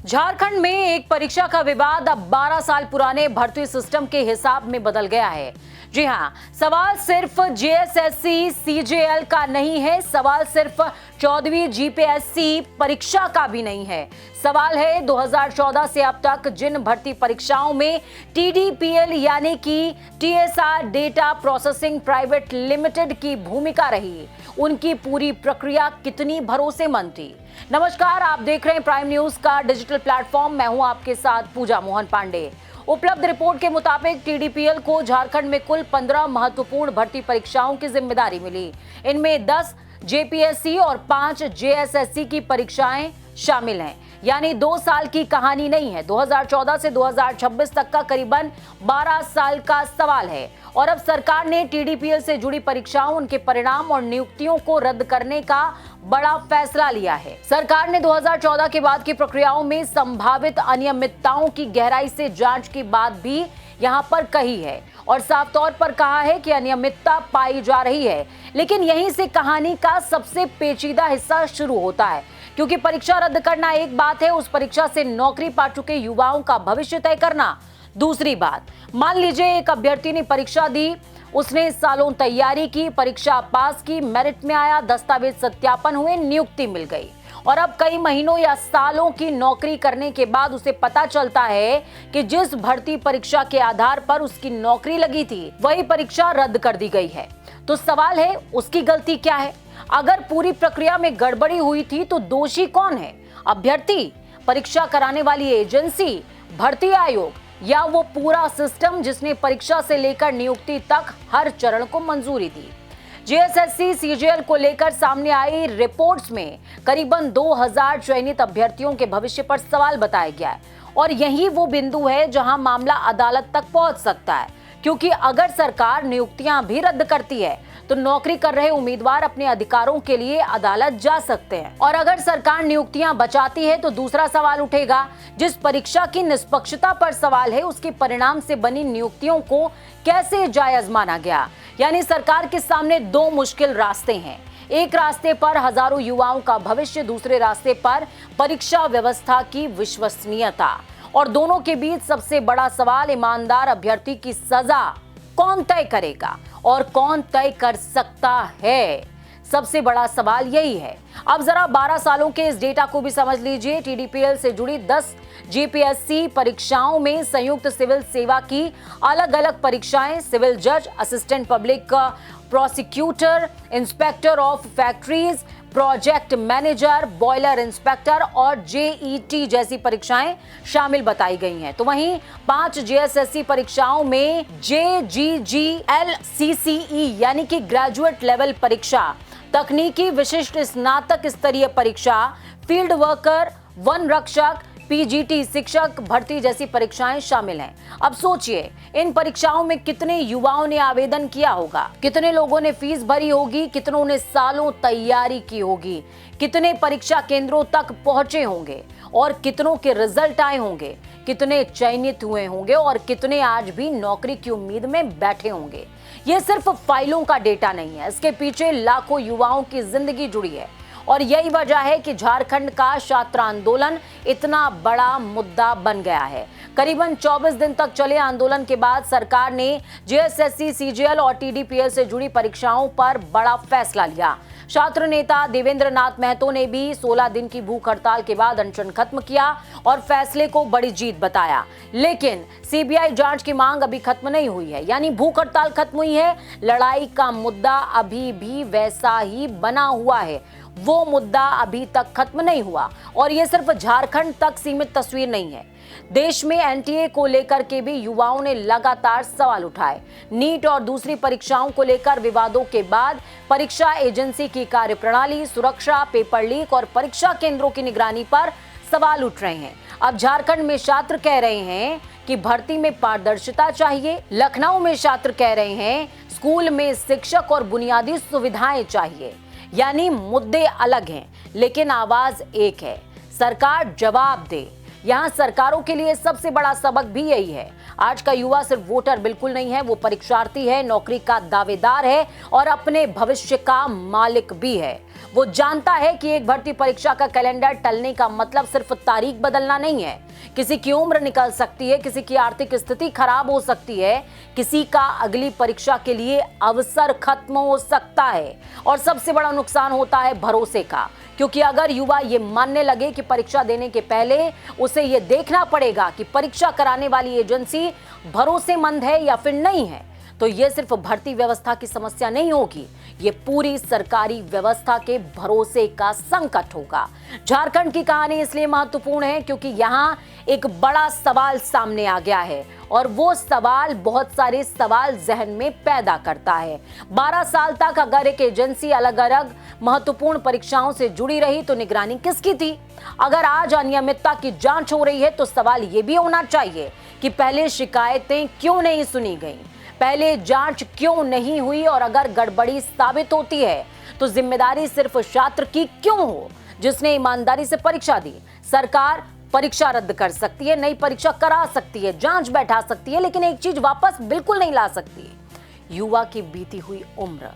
झारखंड में एक परीक्षा का विवाद अब 12 साल पुराने भर्ती सिस्टम के हिसाब में बदल गया है। जी हां, सवाल सिर्फ जेएसएससी सीजेएल का नहीं है, सवाल सिर्फ 14वीं जीपीएससी परीक्षा का भी नहीं है। सवाल है 2014 से अब तक जिन भर्ती परीक्षाओं में टीडीपीएल यानी कि TSR data processing private limited की भूमिका रही, उनकी पूरी प्रक्रिया कितनी भरोसेमंद थी। नमस्कार, आप देख रहे हैं प्राइम न्यूज का डिजिटल प्लेटफॉर्म। मैं हूं आपके साथ पूजा मोहन पांडे। उपलब्ध रिपोर्ट के मुताबिक टीडीपीएल को झारखंड में कुल 15 महत्वपूर्ण भर्ती परीक्षाओं की जिम्मेदारी मिली। इनमें 10 जेपीएससी और 5 जेएसएससी की परीक्षाएं शामिल हैं। यानी 2 साल की कहानी नहीं है, 2014 से 2026 तक का करीबन 12 साल का सवाल है। और अब सरकार ने टीडीपीएल से जुड़ी परीक्षाओं, उनके परिणाम और नियुक्तियों को रद्द करने का बड़ा फैसला लिया है। सरकार ने 2014 के बाद की प्रक्रियाओं में संभावित अनियमितताओं की गहराई से जांच की बात भी यहां पर कही है और साफ तौर पर कहा है कि अनियमितता पाई जा रही है। लेकिन यहीं से कहानी का सबसे पेचीदा हिस्सा शुरू होता है, क्योंकि परीक्षा रद्द करना एक बात है, उस परीक्षा से नौकरी पा चुके युवाओं का भविष्य तय करना दूसरी बात। मान लीजिए एक अभ्यर्थी ने परीक्षा दी, उसने सालों तैयारी की, परीक्षा पास की, मेरिट में आया, दस्तावेज सत्यापन हुए, नियुक्ति मिल गई और अब कई महीनों या सालों की नौकरी करने के बाद उसे पता चलता है कि जिस भर्ती परीक्षा के आधार पर उसकी नौकरी लगी थी, वही परीक्षा रद्द कर दी गई है। तो सवाल है, उसकी गलती क्या है? अगर पूरी प्रक्रिया में गड़बड़ी हुई थी तो दोषी कौन है? अभ्यर्थी, परीक्षा कराने वाली एजेंसी, भर्ती आयोग, या वो पूरा सिस्टम जिसने परीक्षा से लेकर नियुक्ति तक हर चरण को मंजूरी दी? जेएसएससी सीजीएल को लेकर सामने आई रिपोर्ट्स में करीबन 2000 चयनित अभ्यर्थियों के भविष्य पर सवाल बताया गया है और यही वो बिंदु है जहां मामला अदालत तक पहुंच सकता है, क्योंकि अगर सरकार नियुक्तियां भी रद्द करती है तो नौकरी कर रहे उम्मीदवार अपने अधिकारों के लिए अदालत जा सकते हैं। और अगर सरकार नियुक्तियां बचाती है तो दूसरा सवाल उठेगा, जिस परीक्षा की निष्पक्षता पर सवाल है, उसके परिणाम से बनी नियुक्तियों को कैसे जायज माना गया? यानी सरकार के सामने 2 मुश्किल रास्ते हैं। एक रास्ते पर हजारों युवाओं का भविष्य, दूसरे रास्ते पर परीक्षा व्यवस्था की विश्वसनीयता। और दोनों के बीच सबसे बड़ा सवाल, ईमानदार अभ्यर्थी की सजा कौन तय करेगा और कौन तय कर सकता है? सबसे बड़ा सवाल यही है। अब जरा 12 सालों के इस डेटा को भी समझ लीजिए। टीडीपीएल से जुड़ी 10 जेपीएससी परीक्षाओं में संयुक्त सिविल सेवा की अलग अलग परीक्षाएं, सिविल जज, assistant public prosecutor, inspector of factories, project manager, boiler inspector और जेईटी जैसी परीक्षाएं शामिल बताई गई हैं। तो वहीं 5 जेएसएससी परीक्षाओं में जेजीजीएलसीसीई यानी कि ग्रेजुएट लेवल परीक्षा, तकनीकी विशिष्ट स्नातक स्तरीय परीक्षा, फील्ड वर्कर, वन रक्षक, पीजीटी शिक्षक भर्ती जैसी परीक्षाएं शामिल हैं। अब सोचिए, इन परीक्षाओं में कितने युवाओं ने आवेदन किया होगा, कितने लोगों ने फीस भरी होगी, कितनों ने सालों तैयारी की होगी, कितने परीक्षा केंद्रों तक पहुंचे होंगे और कितनों के रिजल्ट आए होंगे, कितने चयनित हुए होंगे और कितने आज भी नौकरी की उम्मीद में बैठे होंगे। ये सिर्फ फाइलों का डेटा नहीं है, इसके पीछे लाखों युवाओं की जिंदगी जुड़ी है। और यही वजह है कि झारखंड का छात्र आंदोलन इतना बड़ा मुद्दा बन गया है। करीबन 24 दिन तक चले आंदोलन के बाद सरकार ने जेएसएससी, सीजीएल और टीडीपीएल से जुड़ी परीक्षाओं पर बड़ा फैसला लिया। छात्र नेता देवेंद्र नाथ महतो ने भी 16 दिन की भूख हड़ताल के बाद अनशन खत्म किया और फैसले को बड़ी जीत बताया। लेकिन सीबीआई जांच की मांग अभी खत्म नहीं हुई है, यानी भूख हड़ताल खत्म हुई है, लड़ाई का मुद्दा अभी भी वैसा ही बना हुआ है। वो मुद्दा अभी तक खत्म नहीं हुआ और ये सिर्फ झारखंड तक सीमित तस्वीर नहीं है। देश में एनटीए को लेकर के भी युवाओं ने लगातार सवाल उठाए। नीट और दूसरी परीक्षाओं को लेकर विवादों के बाद परीक्षा एजेंसी की कार्यप्रणाली, सुरक्षा, पेपर लीक और परीक्षा केंद्रों की निगरानी पर सवाल उठ रहे हैं। अब झारखंड में छात्र कह रहे हैं कि भर्ती में पारदर्शिता चाहिए, लखनऊ में छात्र कह रहे हैं स्कूल में शिक्षक और बुनियादी सुविधाएं चाहिए। यानी मुद्दे अलग हैं, लेकिन आवाज एक है, सरकार जवाब दे। यहाँ सरकारों के लिए सबसे बड़ा सबक भी यही है। आज का युवा सिर्फ वोटर बिल्कुल नहीं है, वो परीक्षार्थी है, नौकरी का दावेदार है और अपने भविष्य का मालिक भी है। वो जानता है कि एक भर्ती परीक्षा का कैलेंडर टलने का मतलब सिर्फ तारीख बदलना नहीं है। किसी की उम्र निकल सकती है, किसी की आर्थिक स्थिति खराब हो सकती है, किसी का अगली परीक्षा के लिए अवसर खत्म हो सकता है और सबसे बड़ा नुकसान होता है भरोसे का। क्योंकि अगर युवा ये मानने लगे कि परीक्षा देने के पहले उसे ये देखना पड़ेगा कि परीक्षा कराने वाली एजेंसी भरोसेमंद है या फिर नहीं है, तो ये सिर्फ भर्ती व्यवस्था की समस्या नहीं होगी, ये पूरी सरकारी व्यवस्था के भरोसे का संकट होगा। झारखंड की कहानी इसलिए महत्वपूर्ण है क्योंकि यहाँ एक बड़ा सवाल सामने आ गया है और वो सवाल बहुत सारे सवाल जहन में पैदा करता है। 12 साल तक अगर एक एजेंसी अलग अलग महत्वपूर्ण परीक्षाओं से जुड़ी रही तो निगरानी किसकी थी? अगर आज अनियमितता की जांच हो रही है तो सवाल ये भी होना चाहिए कि पहले शिकायतें क्यों नहीं सुनी गईं, पहले जांच क्यों नहीं हुई और अगर गड़बड़ी साबित होती है तो जिम्मेदारी सिर्फ छात्र की क्यों हो जिसने ईमानदारी से परीक्षा दी। सरकार परीक्षा रद्द कर सकती है, नई परीक्षा करा सकती है, जांच बैठा सकती है, लेकिन एक चीज वापस बिल्कुल नहीं ला सकती, युवा की बीती हुई उम्र।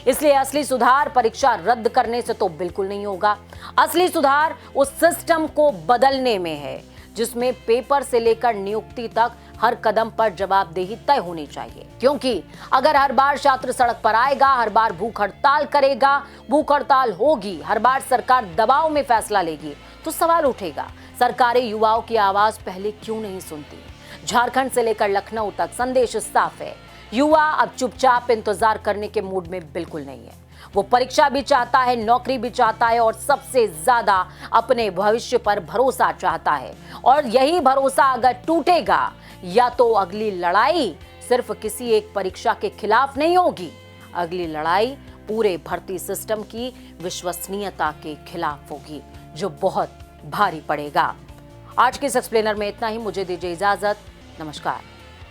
इसलिए असली सुधार परीक्षा रद्द करने से तो बिल्कुल नहीं होगा। असली सुधार उस सिस्टम को बदलने में है जिसमें पेपर से लेकर नियुक्ति तक हर कदम पर जवाबदेही तय होनी चाहिए। क्योंकि अगर हर बार छात्र सड़क पर आएगा, हर बार भूख हड़ताल करेगा, भूख हड़ताल होगी, हर बार सरकार दबाव में फैसला लेगी, तो सवाल उठेगा सरकारें युवाओं की आवाज पहले क्यों नहीं सुनती। झारखंड से लेकर लखनऊ तक संदेश साफ है, युवा अब चुपचाप इंतजार करने के मूड में बिल्कुल नहीं है। वो परीक्षा भी चाहता है, नौकरी भी चाहता है और सबसे ज्यादा अपने भविष्य पर भरोसा चाहता है। और यही भरोसा अगर टूटेगा या तो अगली लड़ाई सिर्फ किसी एक परीक्षा के खिलाफ नहीं होगी, अगली लड़ाई पूरे भर्ती सिस्टम की विश्वसनीयता के खिलाफ होगी, जो बहुत भारी पड़ेगा। आज के इस एक्सप्लेनर में इतना ही। मुझे दीजिए इजाजत। नमस्कार।